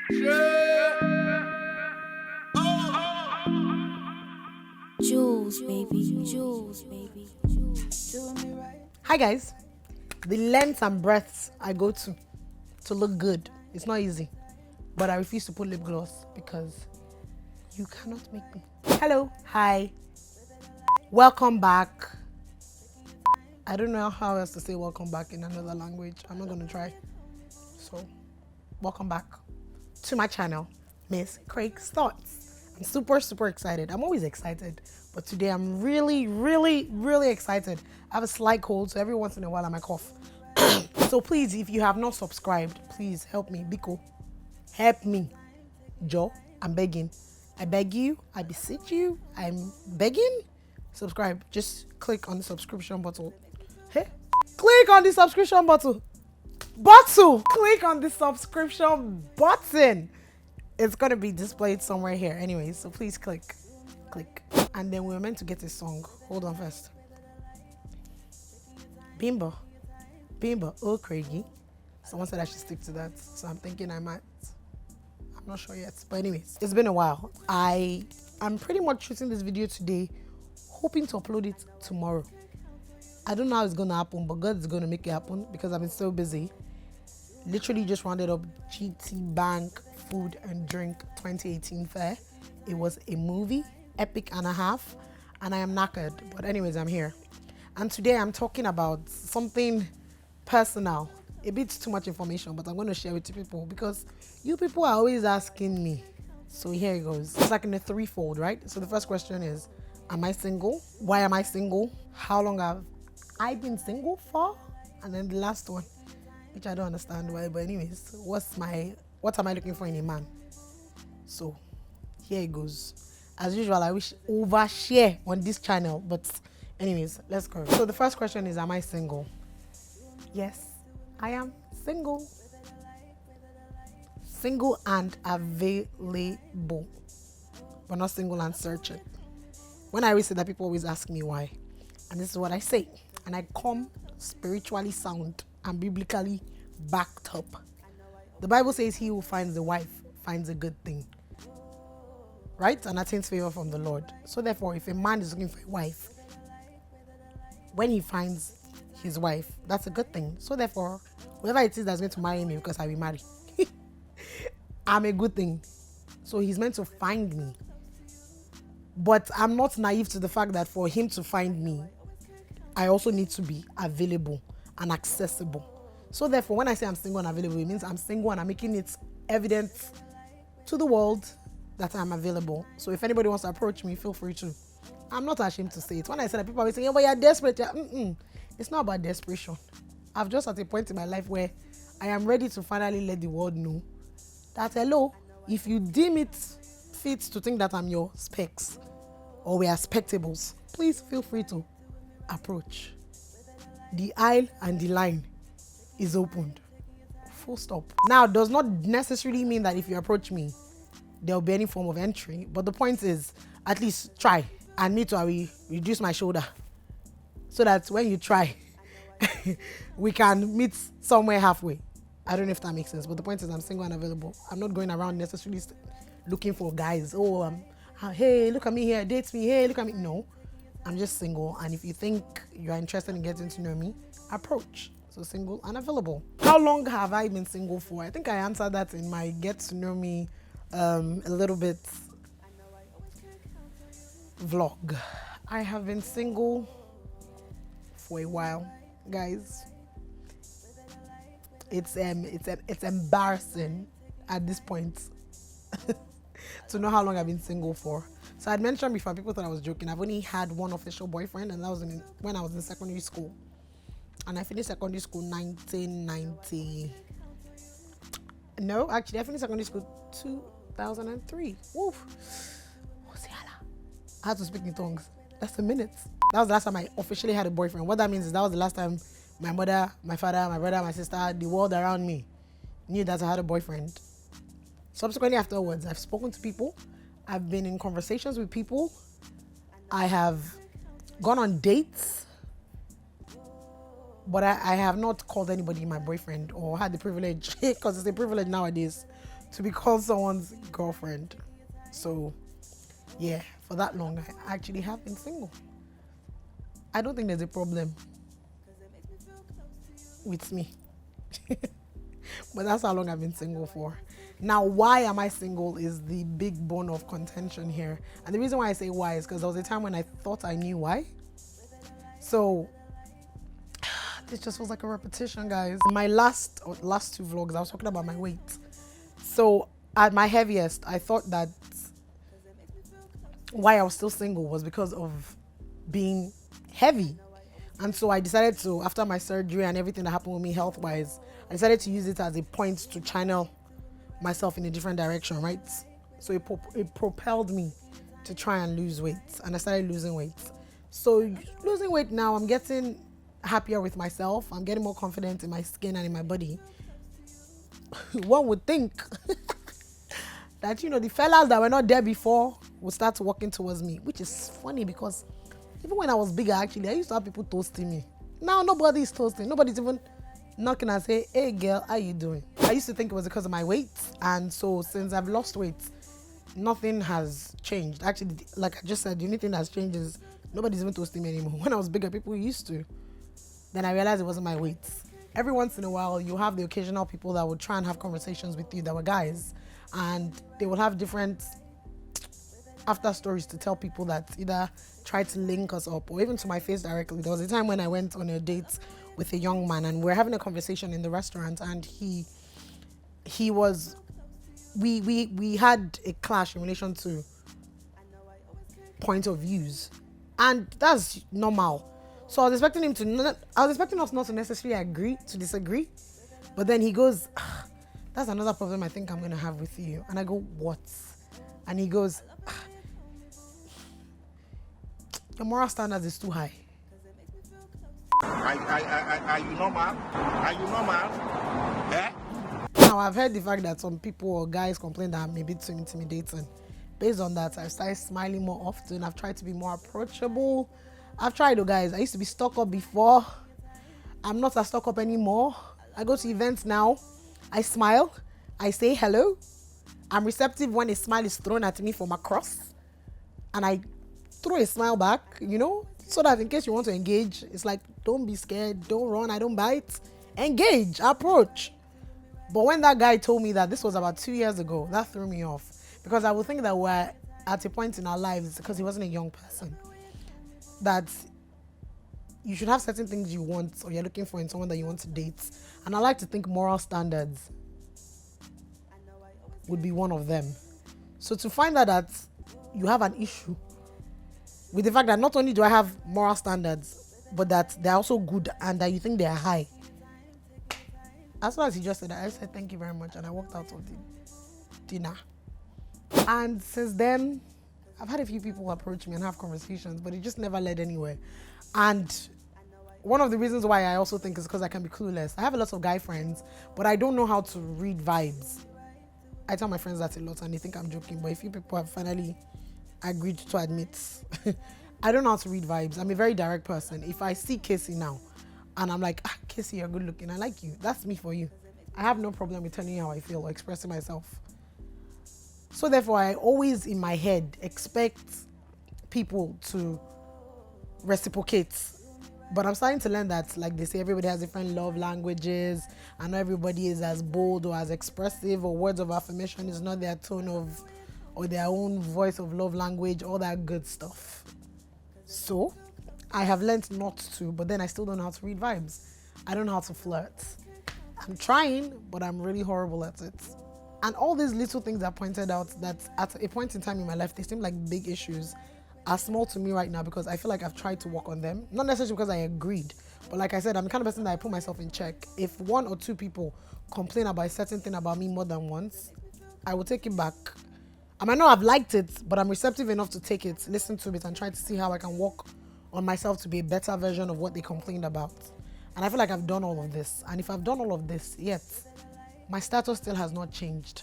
Jules, baby. Jules, baby. Hi guys, the lengths and breadths I go to look good, it's not easy, but I refuse to put lip gloss because you cannot make me. Hello, hi, welcome back. I don't know how else to say welcome back in another language. I'm not gonna try. So, welcome back to my channel, Miss Craig's Thoughts. I'm super excited. I'm always excited, but today I'm really excited. I have a slight cold, so every once in a while I might cough. So please, if you have not subscribed, please help me. Biko, help me. Joe, I'm begging. I beg you, I beseech you, I'm begging. Subscribe. Just click on the subscription button. Hey, click on the subscription button. Click on the subscription button. It's gonna be displayed somewhere here. Anyways, so please click. And then we're meant to get a song. Hold on first. Bimbo, oh Craigie. Someone said I should stick to that, so I'm thinking I might. I'm not sure yet, but anyways, it's been a while. I'm pretty much shooting this video today, hoping to upload it tomorrow. I don't know how it's gonna happen, but God is gonna make it happen because I've been so busy. Literally just rounded up GT Bank Food and Drink 2018 fair. It was a movie, epic and a half, and I am knackered. But anyways, I'm here. And today I'm talking about something personal. A bit too much information, but I'm going to share with you people because you people are always asking me. So here it goes. It's like in a threefold, right? So the first question is, am I single? Why am I single? How long have I been single for? And then the last one, which I don't understand why, but anyways, what am I looking for in a man? So here it goes. As usual, I wish overshare on this channel, but anyways, let's go. So the first question is, am I single? Yes, I am single. Single and available, but not single and searching. When I always say that, people always ask me why, and this is what I say, and I come spiritually sound and biblically backed up. The Bible says he who finds a wife finds a good thing, right? And attains favor from the Lord. So therefore, if a man is looking for a wife, when he finds his wife, that's a good thing. So therefore, whoever it is that's going to marry me, because I will marry, I'm a good thing. So he's meant to find me. But I'm not naive to the fact that for him to find me, I also need to be available and accessible. So therefore, when I say I'm single and available, it means I'm single and I'm making it evident to the world that I'm available. So if anybody wants to approach me, feel free to. I'm not ashamed to say it. When I say that, people are saying, "Oh, but you're desperate." It's not about desperation. I've just at a point in my life where I am ready to finally let the world know that, hello, if you deem it fit to think that I'm your specs or we are spectables, please feel free to approach. The aisle and the line is opened. Full stop. Now, does not necessarily mean that if you approach me, there'll be any form of entry. But the point is, at least try. And me too, I will reduce my shoulder. So that when you try, we can meet somewhere halfway. I don't know if that makes sense. But the point is, I'm single and available. I'm not going around necessarily looking for guys. Oh, hey, look at me here, date me. Hey, look at me. No, I'm just single. And if you think you're interested in getting to know me, approach. So single and available. How long have I been single for? I think I answered that in my get to know me a little bit vlog. I have been single for a while, guys. It's embarrassing at this point to know how long I've been single for. So I'd mentioned before, people thought I was joking. I've only had one official boyfriend, and that was when I was in secondary school. And I finished secondary school 1990. No, actually, I finished secondary school 2003. Woof. I had to speak in tongues. That's a minute. That was the last time I officially had a boyfriend. What that means is that was the last time my mother, my father, my brother, my sister, the world around me knew that I had a boyfriend. Subsequently afterwards, I've spoken to people. I've been in conversations with people. I have gone on dates. But I have not called anybody my boyfriend or had the privilege, because it's a privilege nowadays, to be called someone's girlfriend. So, yeah, for that long, I actually have been single. I don't think there's a problem with me. But that's how long I've been single for. Now, why am I single is the big bone of contention here. And the reason why I say why is because there was a time when I thought I knew why. So, this just feels like a repetition, guys. In my last two vlogs, I was talking about my weight. So, at my heaviest, I thought that why I was still single was because of being heavy. And so I decided to, after my surgery and everything that happened with me health-wise, I decided to use it as a point to channel myself in a different direction, right? So it propelled me to try and lose weight, and I started losing weight. So losing weight now, I'm getting happier with myself. I'm getting more confident in my skin and in my body. One would think that, you know, the fellas that were not there before will start walking towards me, which is funny because even when I was bigger, actually, I used to have people toasting me. Now nobody's toasting. Nobody's even knocking and say, hey girl, how you doing? I used to think it was because of my weight. And so since I've lost weight, nothing has changed. Actually, like I just said, the only thing that's changed is nobody's even toasting me anymore. When I was bigger, people used to. Then I realized it wasn't my weight. Every once in a while, you have the occasional people that would try and have conversations with you that were guys. And they will have different after stories to tell people that either try to link us up or even to my face directly. There was a time when I went on a date with a young man and we were having a conversation in the restaurant, and we had a clash in relation to point of views, and that's normal. So I was expecting us not to necessarily agree to disagree, but then he goes, that's another problem I think I'm going to have with you. And I go, what? And he goes, your moral standards is too high. Are you normal? Are you normal? Eh? Now, I've heard the fact that some people or guys complain that I'm a bit too intimidating. Based on that, I've started smiling more often. I've tried to be more approachable. I've tried, guys. I used to be stuck up before. I'm not as stuck up anymore. I go to events now. I smile. I say hello. I'm receptive when a smile is thrown at me from across. And I throw a smile back, you know, so that in case you want to engage, it's like, don't be scared, don't run, I don't bite. Engage, approach. But when that guy told me that, this was about 2 years ago, that threw me off. Because I would think that we're at a point in our lives, because he wasn't a young person, that you should have certain things you want or you're looking for in someone that you want to date. And I like to think moral standards would be one of them. So to find out that you have an issue with the fact that not only do I have moral standards, but that they're also good and that you think they are high. As soon as he just said that, I said thank you very much, and I walked out of the dinner. And since then, I've had a few people approach me and have conversations, but it just never led anywhere. And one of the reasons why I also think is because I can be clueless. I have a lot of guy friends, but I don't know how to read vibes. I tell my friends that a lot and they think I'm joking, but a few people have finally agreed to admit I don't know how to read vibes. I'm a very direct person. If I see Casey now and I'm like, Casey, you're good looking, I like you, that's me for you. I have no problem with telling you how I feel or expressing myself. So therefore, I always in my head expect people to reciprocate. But I'm starting to learn that, like they say, everybody has different love languages, and not everybody is as bold or as expressive, or words of affirmation is not their tone of or their own voice of love language, all that good stuff. So I have learned not to, but then I still don't know how to read vibes. I don't know how to flirt. I'm trying, but I'm really horrible at it. And all these little things I pointed out that at a point in time in my life, they seem like big issues, are small to me right now because I feel like I've tried to work on them. Not necessarily because I agreed, but like I said, I'm the kind of person that I put myself in check. If one or two people complain about a certain thing about me more than once, I will take it back. I might not have liked it, but I'm receptive enough to take it, listen to it, and try to see how I can work on myself to be a better version of what they complained about. And I feel like I've done all of this. And if I've done all of this, yet my status still has not changed.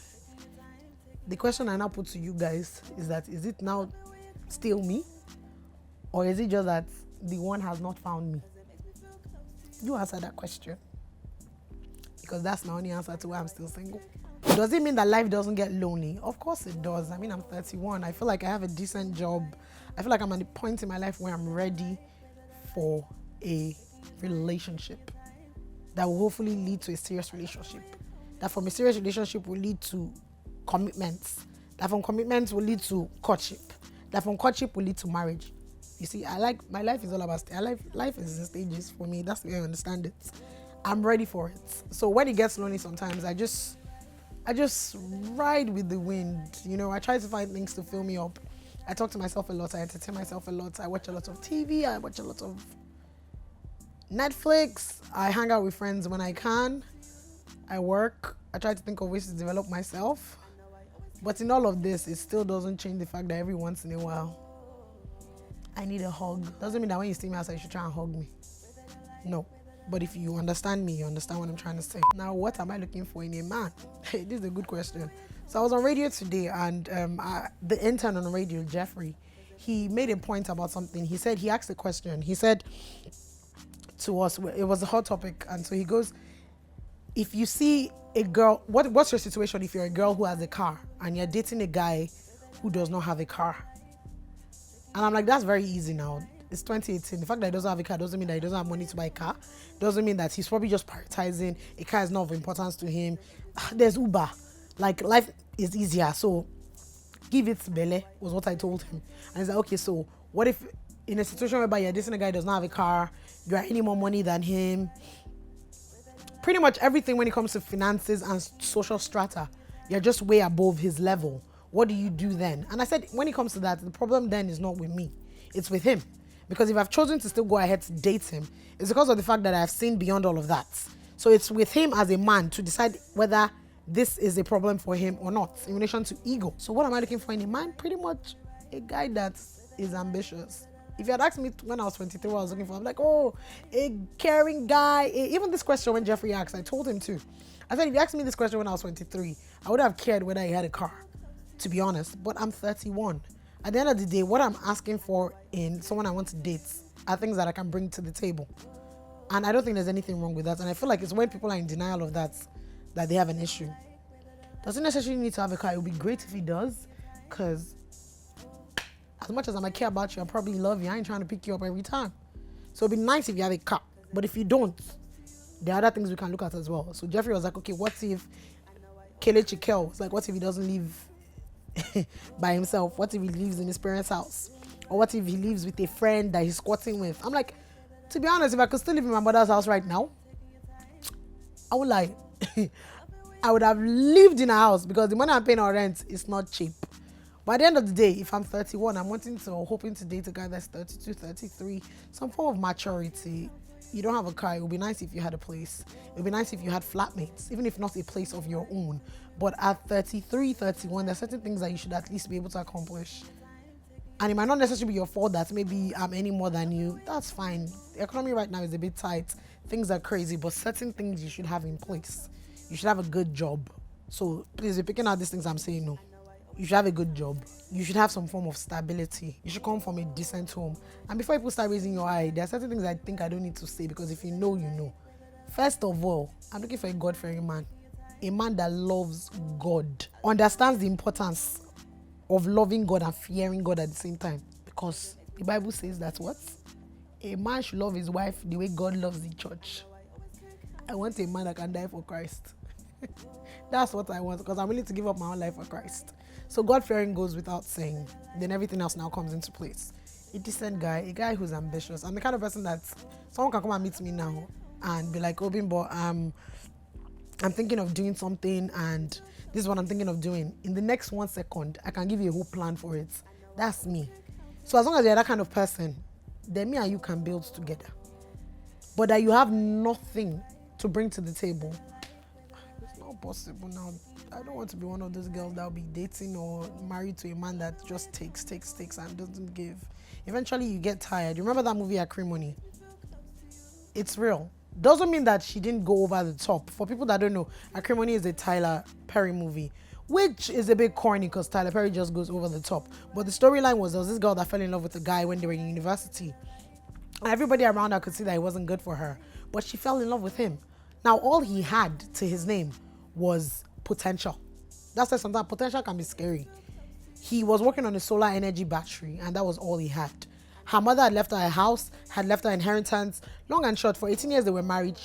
The question I now put to you guys is that, is it now still me? Or is it just that the one has not found me? You answer that question. Because that's my only answer to why I'm still single. Does it mean that life doesn't get lonely? Of course it does. I mean, I'm 31. I feel like I have a decent job. I feel like I'm at the point in my life where I'm ready for a relationship that will hopefully lead to a serious relationship. That from a serious relationship will lead to commitments. That from commitments will lead to courtship. That from courtship will lead to marriage. You see, my life is all about life is in stages for me. That's the way I understand it. I'm ready for it. So when it gets lonely sometimes, I just ride with the wind. You know, I try to find things to fill me up. I talk to myself a lot. I entertain myself a lot. I watch a lot of TV. I watch a lot of Netflix. I hang out with friends when I can. I work. I try to think of ways to develop myself. But in all of this, it still doesn't change the fact that every once in a while, I need a hug. Doesn't mean that when you see me outside, you should try and hug me. No. But if you understand me, you understand what I'm trying to say. Now, what am I looking for in a man? Hey, this is a good question. So I was on radio today, and the intern on the radio, Jeffrey, he made a point about something. He asked a question. He said to us, it was a hot topic, and so he goes, if you see a girl, what's your situation if you're a girl who has a car and you're dating a guy who does not have a car? And I'm like, that's very easy now. It's 2018. The fact that he doesn't have a car doesn't mean that he doesn't have money to buy a car. Doesn't mean that he's probably just prioritizing a car is not of importance to him. There's Uber. Like, life is easier. So give it bele was what I told him. And he's like, okay, so what if in a situation whereby you're dating a guy who does not have a car, you are any more money than him? Pretty much everything when it comes to finances and social strata, you're just way above his level. What do you do then? And I said, when it comes to that, the problem then is not with me. It's with him. Because if I've chosen to still go ahead to date him, it's because of the fact that I've seen beyond all of that. So it's with him as a man to decide whether this is a problem for him or not in relation to ego. So what am I looking for in a man? Pretty much a guy that is ambitious. If you had asked me when I was 23 what I was looking for, I'm like, oh, a caring guy. Even this question when Jeffrey asked, I told him too. I said, if you asked me this question when I was 23, I would have cared whether he had a car, to be honest. But I'm 31. At the end of the day, what I'm asking for in someone I want to date are things that I can bring to the table. And I don't think there's anything wrong with that. And I feel like it's when people are in denial of that they have an issue. Doesn't necessarily need to have a car. It would be great if he does. Because as much as I might care about you, I probably love you. I ain't trying to pick you up every time. So it'd be nice if you have a car. But if you don't, there are other things we can look at as well. So Jeffrey was like, okay, what if Kelechi Kel was like, what if he doesn't live by himself? What if he lives in his parents' house? Or what if he lives with a friend that he's squatting with? I'm like, to be honest, if I could still live in my mother's house right now, I would like I would have lived in a house because the money I'm paying on rent is not cheap. But at the end of the day, if I'm 31, I'm hoping to date a guy that's 32, 33, some form of maturity. You don't have a car, it would be nice if you had a place. It would be nice if you had flatmates, even if not a place of your own. But at 33, 31, there are certain things that you should at least be able to accomplish. And it might not necessarily be your fault that maybe I'm any more than you. That's fine. The economy right now is a bit tight. Things are crazy, but certain things you should have in place. You should have a good job. So please, be picking out these things I'm saying, no. You should have a good job. You should have some form of stability. You should come from a decent home. And before people start raising your eye, there are certain things I think I don't need to say because if you know, you know. First of all, I'm looking for a God-fearing man. A man that loves God. Understands the importance of loving God and fearing God at the same time. Because the Bible says that what? A man should love his wife the way God loves the church. I want a man that can die for Christ. That's what I want because I'm willing to give up my own life for Christ. So God-fearing goes without saying. Then everything else now comes into place. A decent guy, a guy who's ambitious. I'm the kind of person that someone can come and meet me now and be like, Abimbola, I'm thinking of doing something and this is what I'm thinking of doing. In the next 1 second, I can give you a whole plan for it. That's me. So as long as you're that kind of person, then me and you can build together. But that you have nothing to bring to the table, it's not possible now. I don't want to be one of those girls that will be dating or married to a man that just takes and doesn't give. Eventually you get tired. You remember that movie Acrimony? It's real. Doesn't mean that she didn't go over the top. For people that don't know, Acrimony is a Tyler Perry movie, which is a bit corny because Tyler Perry just goes over the top. But the storyline was there was this girl that fell in love with a guy when they were in university. And everybody around her could see that he wasn't good for her. But she fell in love with him. Now, all he had to his name was potential. That's why sometimes potential can be scary. He was working on a solar energy battery, and that was all he had. Her mother had left her a house, had left her inheritance. Long and short, for 18 years they were married.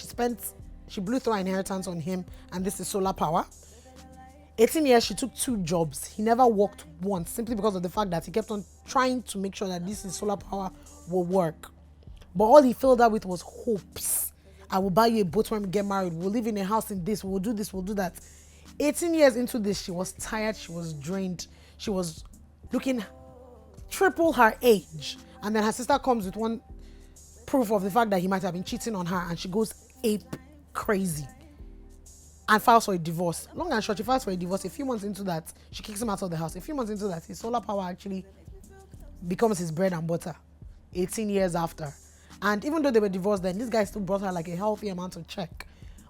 She blew through her inheritance on him, and this is solar power. 18 years, she took 2 jobs. He never worked once, simply because of the fact that he kept on trying to make sure that this is solar power will work. But all he filled her with was hopes. I will buy you a boat when we get married. We'll live in a house in this. We'll do this. We'll do that. 18 years into this, she was tired. She was drained. She was looking triple her age. And then her sister comes with one proof of the fact that he might have been cheating on her. And she goes ape crazy and files for a divorce. Long and short, she files for a divorce. A few months into that, she kicks him out of the house. A few months into that, his solar power actually becomes his bread and butter 18 years after. And even though they were divorced then, this guy still brought her like a healthy amount of check.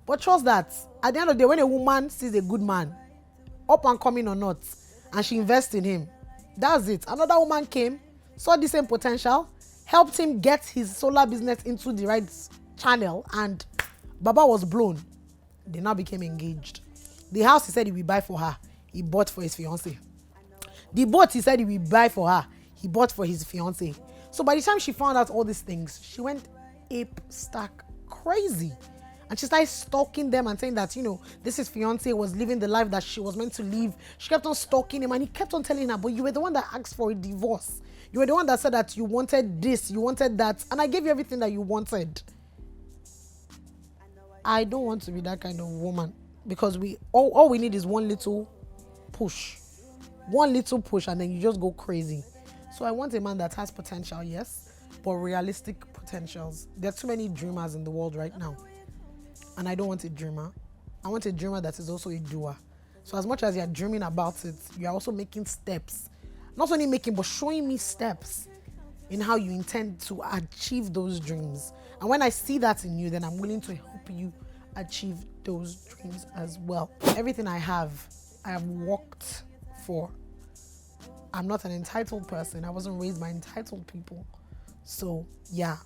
But trust that, at the end of the day, when a woman sees a good man, up and coming or not, and she invests in him, that's it. Another woman came, saw the same potential, helped him get his solar business into the right channel, and Baba was blown. They now became engaged. The house he said he would buy for her, he bought for his fiancée. The boat he said he would buy for her, he bought for his fiancée. So by the time she found out all these things, she went ape stack crazy. And she started stalking them and saying that, this is fiancé was living the life that she was meant to live. She kept on stalking him, and he kept on telling her, but you were the one that asked for a divorce. You were the one that said that you wanted this, you wanted that, and I gave you everything that you wanted. I don't want to be that kind of woman, because all we need is one little push. One little push, and then you just go crazy. So I want a man that has potential, yes, but realistic potentials. There are too many dreamers in the world right now. And I don't want a dreamer. I want a dreamer that is also a doer. So as much as you're dreaming about it, you're also making steps. Not only making, but showing me steps in how you intend to achieve those dreams. And when I see that in you, then I'm willing to help you achieve those dreams as well. Everything I have worked for. I'm not an entitled person. I wasn't raised by entitled people. So, yeah.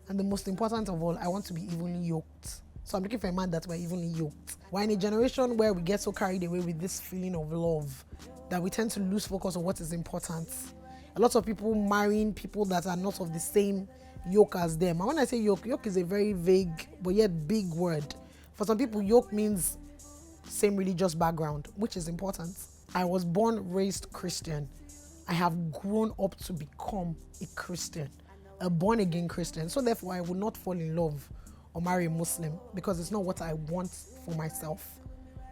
And the most important of all, I want to be evenly yoked. So I'm looking for a man that we're evenly yoked. We're in a generation where we get so carried away with this feeling of love that we tend to lose focus on what is important. A lot of people marrying people that are not of the same yoke as them. And when I say yoke is a very vague but yet big word. For some people, yoke means same religious background, which is important. I was born, raised Christian. I have grown up to become a Christian, a born-again Christian. So therefore, I will not fall in love or marry a Muslim, because it's not what I want for myself.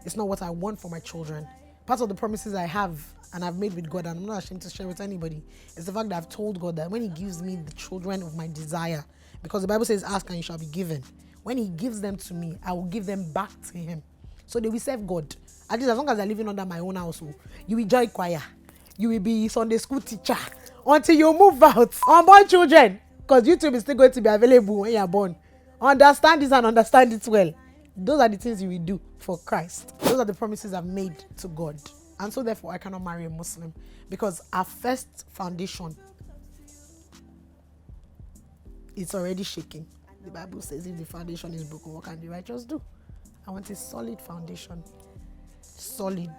It's not what I want for my children. Part of the promises I have and I've made with God, and I'm not ashamed to share with anybody, is the fact that I've told God that when he gives me the children of my desire, because the Bible says, ask and you shall be given. When he gives them to me, I will give them back to him. So they will serve God. At least as long as they're living under my own household. You will join choir. You will be Sunday school teacher until you move out. Unborn children, because YouTube is still going to be available when you're born. Understand this and understand it well. Those are the things you will do for Christ. Those are the promises I've made to God. And so therefore, I cannot marry a Muslim, because our first foundation, it's already shaking. The Bible says if the foundation is broken, what can the righteous do? I want a solid foundation. Solid.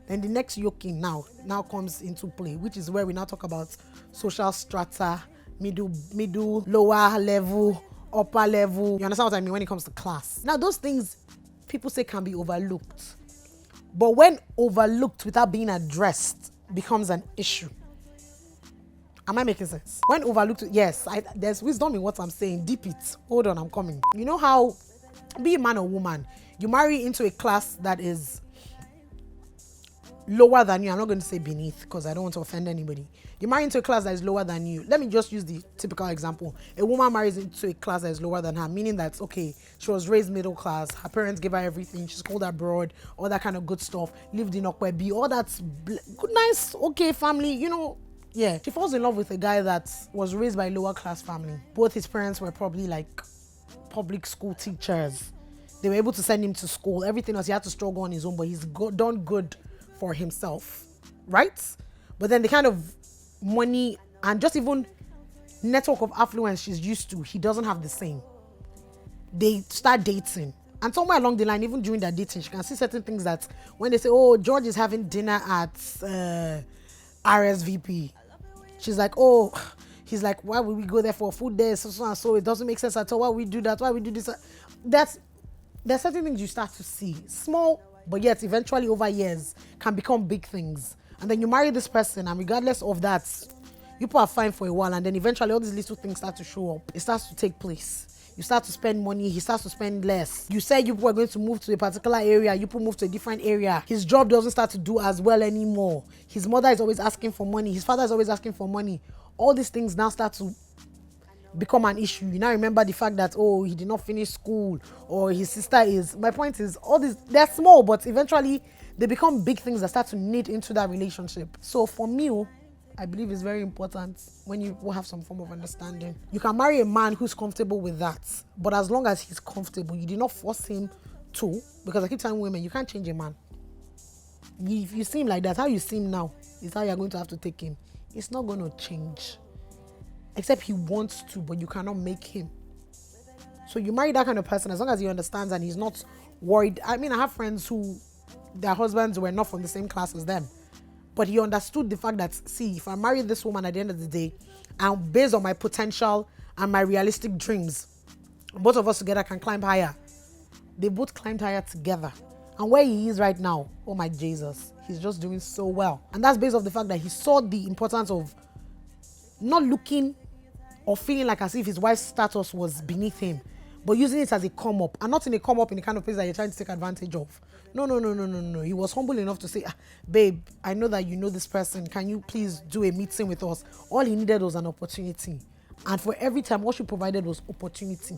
Then the next yoking now comes into play, which is where we now talk about social strata, middle, lower level, upper level. You understand what I mean when it comes to class? Now, those things people say can be overlooked. But when overlooked without being addressed, becomes an issue. Am I making sense? When overlooked, yes, there's wisdom in what I'm saying. Deep it. Hold on, I'm coming. You know how, be a man or woman, you marry into a class that is lower than you. I'm not going to say beneath, because I don't want to offend anybody. You marry into a class that is lower than you. Let me just use the typical example. A woman marries into a class that is lower than her, meaning that, okay, she was raised middle class, her parents gave her everything, she's schooled abroad, all that kind of good stuff, lived in Okwebi, all that's good, nice, okay, family, yeah. She falls in love with a guy that was raised by a lower class family. Both his parents were probably like public school teachers. They were able to send him to school. Everything else, he had to struggle on his own, but he's done good for himself, right? But then the kind of money and just even network of affluence she's used to, he doesn't have the same. They start dating. And somewhere along the line, even during their dating, she can see certain things that when they say, oh, George is having dinner at RSVP, she's like, oh, he's like, why would we go there for food there? So and so, it doesn't make sense at all. Why we do that? Why we do this? There's certain things you start to see. Small, but yet eventually over years can become big things. And then you marry this person, and regardless of that, you people are fine for a while, and then eventually all these little things start to show up. It starts to take place. You start to spend money, he starts to spend less. You said you were going to move to a particular area, you people move to a different area. His job doesn't start to do as well anymore. His mother is always asking for money. His father is always asking for money. All these things now start to become an issue. You now remember the fact that, oh, he did not finish school, or his sister is. My point is, all these, they're small, but eventually they become big things that start to knit into that relationship. So for me, I believe it's very important when you will have some form of understanding. You can marry a man who's comfortable with that, but as long as he's comfortable, you do not force him to, because I keep telling women, you can't change a man. If you see him like that, how you see him now is how you're going to have to take him. It's not going to change, except he wants to, but you cannot make him. So you marry that kind of person as long as he understands and he's not worried. I mean, I have friends who their husbands were not from the same class as them, but he understood the fact that, see, if I marry this woman at the end of the day, and based on my potential and my realistic dreams, both of us together can climb higher. They both climbed higher together. And where he is right now, oh my Jesus, he's just doing so well. And that's based off the fact that he saw the importance of not looking or feeling like as if his wife's status was beneath him, but using it as a come up, and not in a come up in the kind of place that you're trying to take advantage of. No. He was humble enough to say, babe, I know that you know this person. Can you please do a meeting with us? All he needed was an opportunity. And for every time, what she provided was opportunity.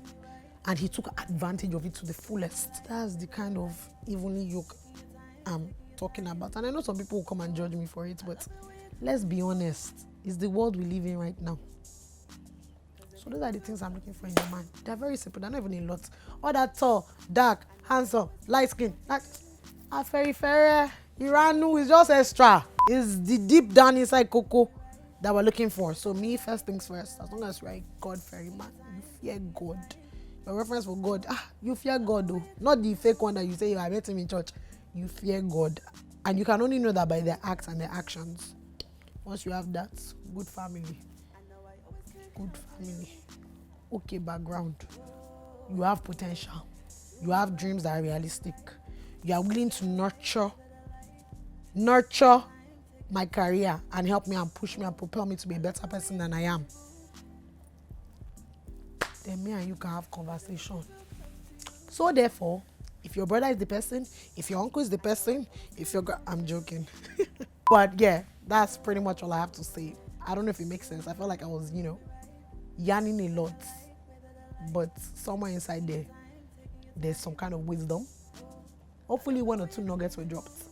And he took advantage of it to the fullest. That's the kind of evenly yoke I'm talking about. And I know some people will come and judge me for it, but let's be honest. It's the world we live in right now. So those are the things I'm looking for in a man. They're very simple. They're not even a lot. All that tall, dark, handsome, light skin. Like, Aferi Ferre, Iranu is just extra. It's the deep down inside Coco that we're looking for. So me, first things first. As long as you're a God-fearing man, you fear God. Your reference for God, you fear God though. Not the fake one that you say, I met him in church. You fear God. And you can only know that by their acts and their actions. Once you have that, good family. Good family, okay background, you have potential, you have dreams that are realistic, you are willing to nurture my career and help me and push me and propel me to be a better person than I am, then me and you can have conversation. So therefore, if your brother is the person, if your uncle is the person, if your I'm joking. But yeah, that's pretty much all I have to say. I don't know if it makes sense. I felt like I was, yarning a lot, but somewhere inside there's some kind of wisdom. Hopefully 1 or 2 nuggets were dropped,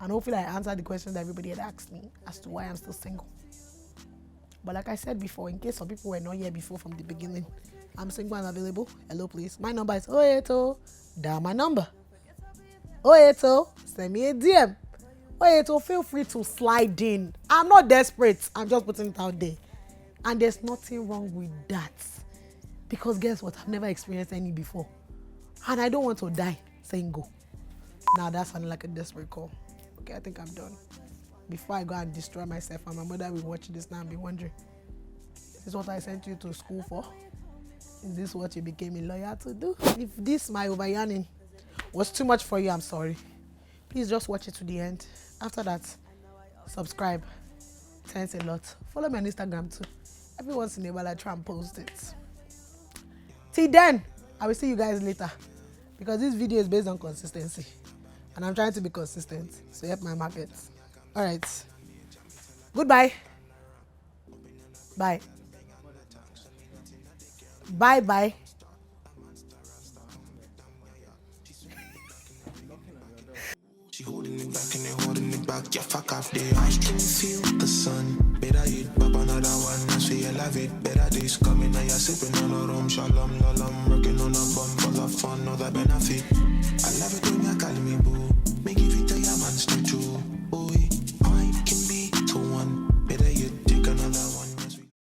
and hopefully I answered the questions that everybody had asked me as to why I'm still single. But like I said before, in case some people were not here before from the beginning, I'm single and available. Hello, please. My number is 080. Dial my number. 080. Send me a DM. 080. Feel free to slide in. I'm not desperate. I'm just putting it out there. And there's nothing wrong with that. Because guess what? I've never experienced any before. And I don't want to die saying go. Now that sounded like a desperate call. Okay, I think I'm done. Before I go and destroy myself, and my mother will watch this now and be wondering, is this what I sent you to school for? Is this what you became a lawyer to do? If this, my over yarning, was too much for you, I'm sorry. Please just watch it to the end. After that, subscribe. Thanks a lot. Follow me on Instagram too. Every once in a while I try and post it. Till then, I will see you guys later. Because this video is based on consistency. And I'm trying to be consistent. So help my market. Alright. Goodbye. Bye. Bye. She holding it back and they holding it back. Yeah, fuck off there. I can feel the sun. Better eat, but another one. I say you love it. Better days coming. Now you're sipping on a rum. Shalom, lalam. Working on a bum. For the fun, all the benefit. I love it when you call me boo.